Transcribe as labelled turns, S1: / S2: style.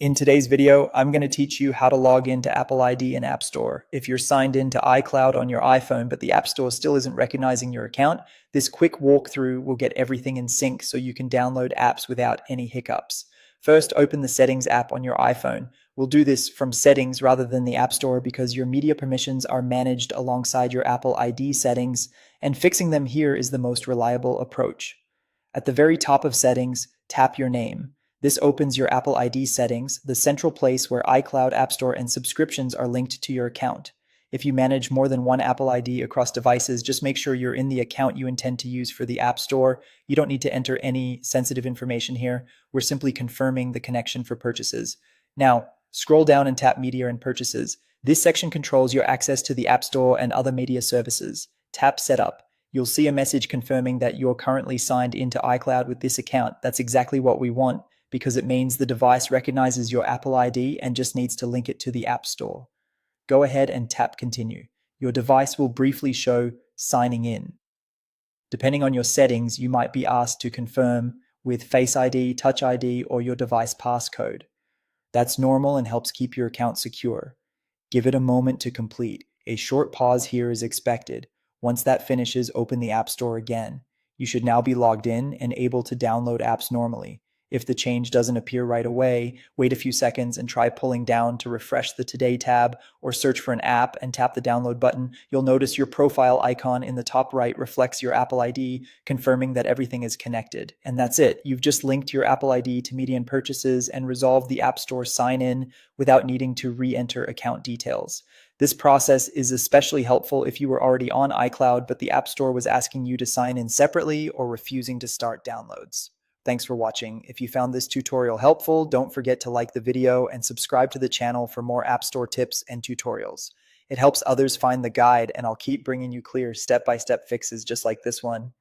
S1: In today's video, I'm going to teach you how to log into Apple ID and App Store. If you're signed into iCloud on your iPhone, but the App Store still isn't recognizing your account, this quick walkthrough will get everything in sync so you can download apps without any hiccups. First, open the Settings app on your iPhone. We'll do this from Settings rather than the App Store because your media permissions are managed alongside your Apple ID settings, and fixing them here is the most reliable approach. At the very top of Settings, tap your name. This opens your Apple ID settings, the central place where iCloud, App Store, and subscriptions are linked to your account. If you manage more than one Apple ID across devices, just make sure you're in the account you intend to use for the App Store. You don't need to enter any sensitive information here. We're simply confirming the connection for purchases. Now, scroll down and tap Media and Purchases. This section controls your access to the App Store and other media services. Tap Setup. You'll see a message confirming that you're currently signed into iCloud with this account. That's exactly what we want, because it means the device recognizes your Apple ID and just needs to link it to the App Store. Go ahead and tap Continue. Your device will briefly show signing in. Depending on your settings, you might be asked to confirm with Face ID, Touch ID, or your device passcode. That's normal and helps keep your account secure. Give it a moment to complete. A short pause here is expected. Once that finishes, open the App Store again. You should now be logged in and able to download apps normally. If the change doesn't appear right away, wait a few seconds and try pulling down to refresh the Today tab or search for an app and tap the download button. You'll notice your profile icon in the top right reflects your Apple ID, confirming that everything is connected. And that's it. You've just linked your Apple ID to Media and Purchases and resolved the App Store sign-in without needing to re-enter account details. This process is especially helpful if you were already on iCloud, but the App Store was asking you to sign in separately or refusing to start downloads. Thanks for watching. If you found this tutorial helpful, don't forget to like the video and subscribe to the channel for more App Store tips and tutorials. It helps others find the guide, and I'll keep bringing you clear step-by-step fixes just like this one.